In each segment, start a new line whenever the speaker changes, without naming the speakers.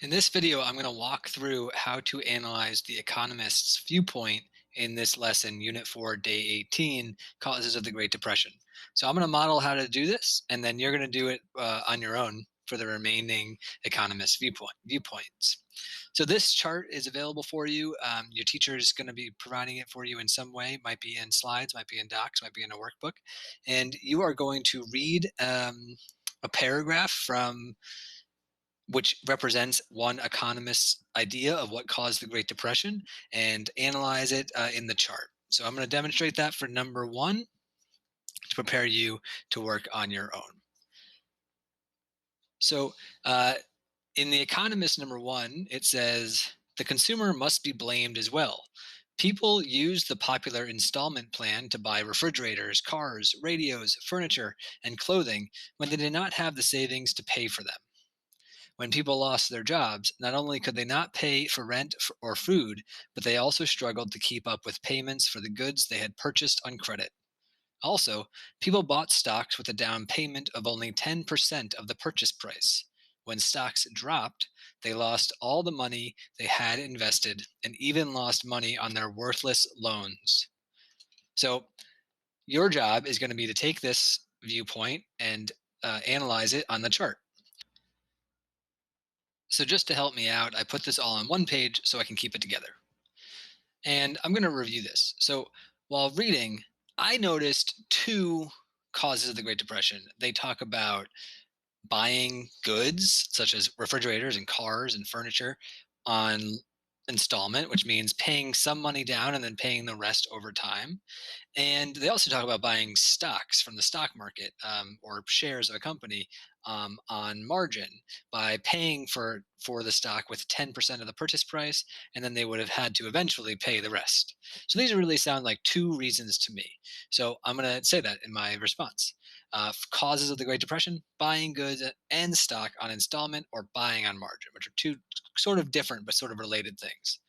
In this video, I'm going to walk through how to analyze the economist's viewpoint in this lesson, Unit 4, Day 18, Causes of the Great Depression. So I'm going to model how to do this, and then you're going to do it on your own for the remaining economist viewpoints. So this chart is available for you. Your teacher is going to be providing it for you in some way. Might be in slides, might be in docs, might be in a workbook. And you are going to read a paragraph from which represents one economist's idea of what caused the Great Depression, and analyze it in the chart. So I'm going to demonstrate that for number one to prepare you to work on your own. So in the Economist number one, it says, the consumer must be blamed as well. People used the popular installment plan to buy refrigerators, cars, radios, furniture, and clothing when they did not have the savings to pay for them. When people lost their jobs, not only could they not pay for rent or food, but they also struggled to keep up with payments for the goods they had purchased on credit. Also, people bought stocks with a down payment of only 10% of the purchase price. When stocks dropped, they lost all the money they had invested and even lost money on their worthless loans. So, your job is going to be to take this viewpoint and analyze it on the chart. So just to help me out, I put this all on one page so I can keep it together. And I'm going to review this. So while reading, I noticed two causes of the Great Depression. They talk about buying goods such as refrigerators and cars and furniture on installment, which means paying some money down and then paying the rest over time. And they also talk about buying stocks from the stock market, or shares of a company on margin by paying for the stock with 10% of the purchase price, and then they would have had to eventually pay the rest. So these really sound like two reasons to me. So I'm going to say that in my response. Causes of the Great Depression: buying goods and stock on installment or buying on margin, which are two sort of different but sort of related things.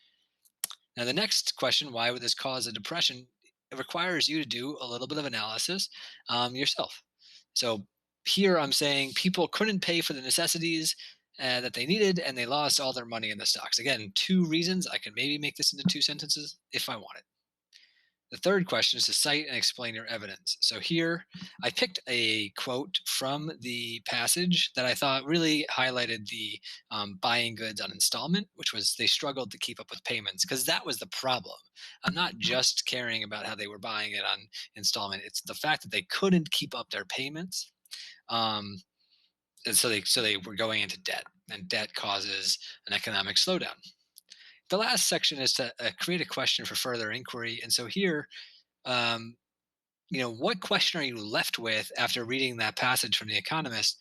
Now, the next question, why would this cause a depression? It requires you to do a little bit of analysis yourself. So here I'm saying people couldn't pay for the necessities that they needed, and they lost all their money in the stocks. Again, two reasons. I could maybe make this into two sentences if I wanted. The third question is to cite and explain your evidence. So here I picked a quote from the passage that I thought really highlighted the buying goods on installment, which was they struggled to keep up with payments, because that was the problem. I'm not just caring about how they were buying it on installment. It's the fact that they couldn't keep up their payments. And so they were going into debt, and debt causes an economic slowdown. The last section is to create a question for further inquiry. And so here, what question are you left with after reading that passage from The Economist?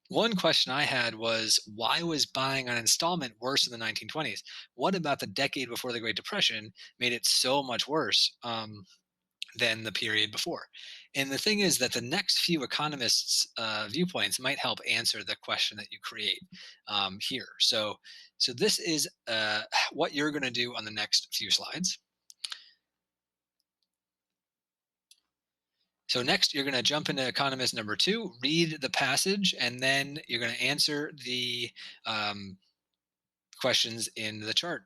One question I had was, why was buying on installment worse in the 1920s? What about the decade before the Great Depression made it so much worse than the period before? And the thing is that the next few economists' viewpoints might help answer the question that you create here. So this is what you're going to do on the next few slides. So next, you're going to jump into economist number two, read the passage, and then you're going to answer the questions in the chart.